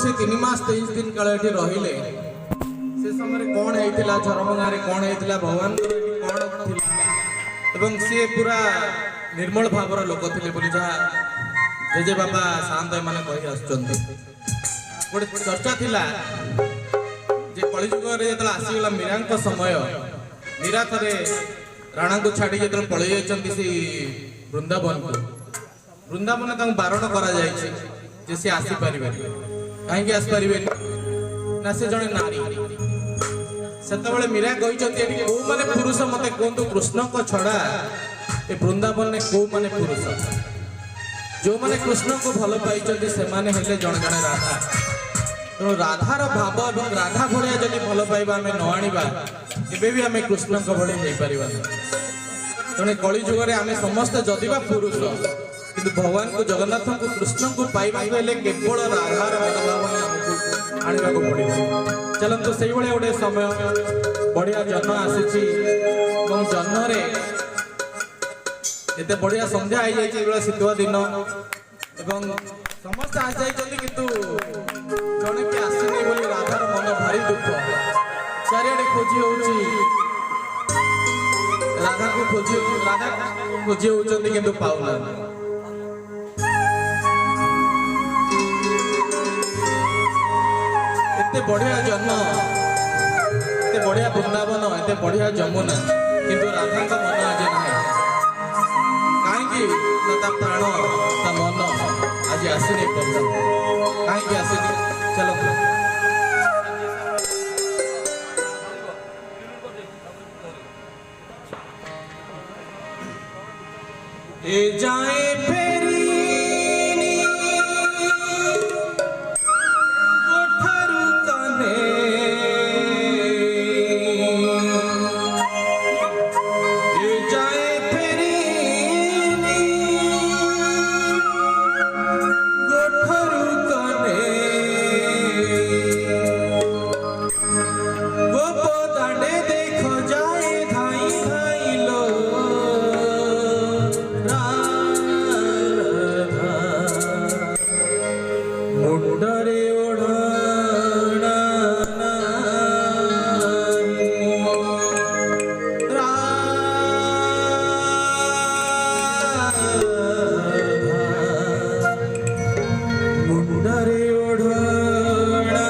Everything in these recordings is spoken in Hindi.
से 3 मास 23 दिन काल ये रहिले से समय कौन होता झरम गाँव में कौन होता भगवान कौन एवं सी पूरा निर्मल भावर लोक थे बोली जहाँ जेजे बाबा सात मैंने कही गोटे चर्चा थिला जे कलिजुग जो आसीगला मीरा समय मीरा थे राणा को छाड़ी जो पलि जाती वृंदावन को वृंदावन बारण करा सी आसीपर कहीं आसपारे ना से जड़े नारी से मीरा कहते कौ मैंने पुरुष मत कहतु कृष्ण को छड़ा ए वृंदावन में कौ मैंने पुरुष जो मैंने कृष्ण को भल पाई से जड़े जड़े राधा तेणु राधार भाव और राधा भाया जब भल पाइबा आम न आनिबा केबे भी आम कृष्ण को भले हो पार तेणु कलिजुगे आम समस्ते जदिबा पुरुष किंतु भगवान को जगन्नाथ को कृष्ण को पाइबा हेले केवल राधार मनोभाव आमको आने को पड़ो चलतु से गोटे समय बढ़िया जन्म आसी जन्म एत बढ़िया संध्या हो जाए शीतुआ दिन एवं समस्त आसी जाइए किंतु जड़े कि आसनी बोली राधार मन भारी दुख चारिड़े खोजी हो राधा को खोजी होती किंतु पाऊना एते बढ़िया जन्म एते बढ़िया वृंदावन एते बढ़िया जमुना किंतु राधा का मन आज ना कहीं प्राण ता मन आज आसनी कहीं आसनी चलो ए जाए फेरी कोठरू कने ए जाए फेरी कोठरू कने गोप दांडे देखो जाए धाई धाई लो मुंडरे ओढ़ना मुंडरे ओढ़ना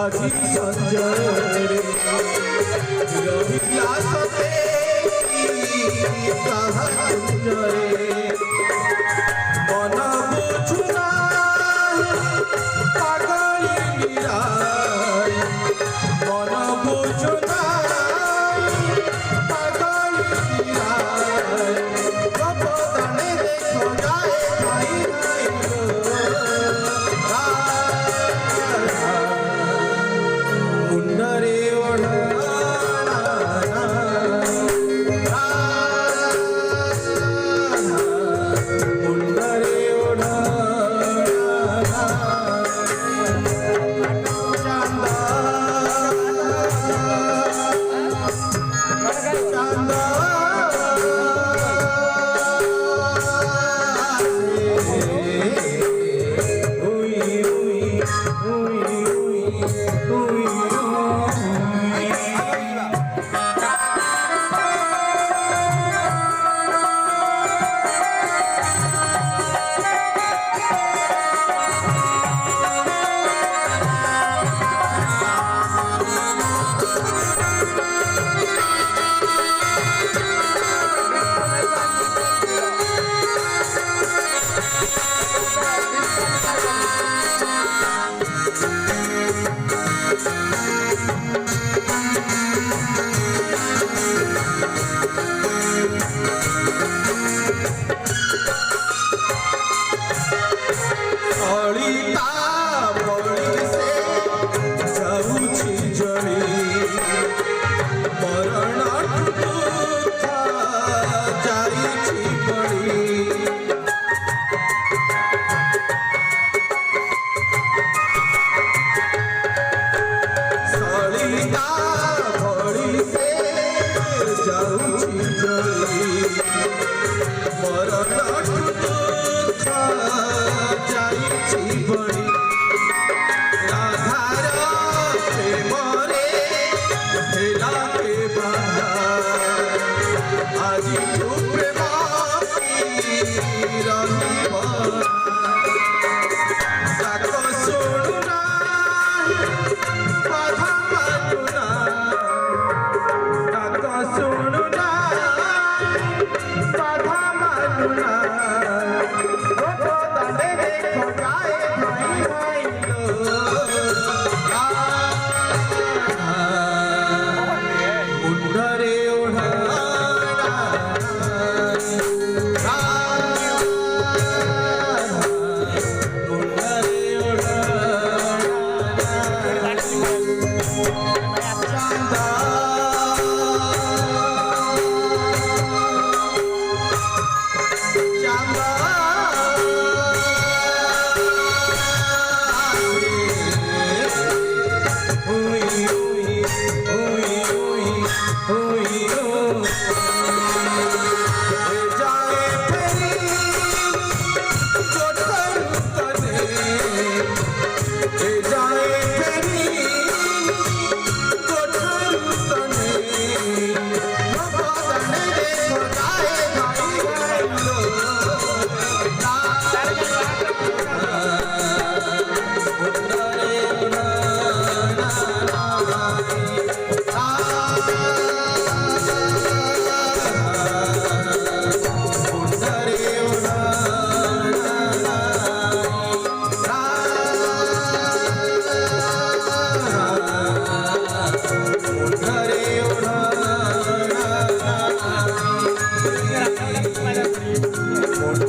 আজি সঞ্জয় রহিলা সতে কাহা সঞ্জয় মন বুঝুনা পাগলি নিরায় মন বুঝুনা পাগলি নিরায় গপদানে দেখো যায় ভাই ভাই মুন্ডরে ওড়া মুন্ডরে ওড়া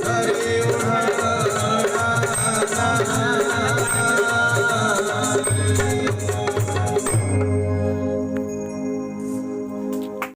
Hare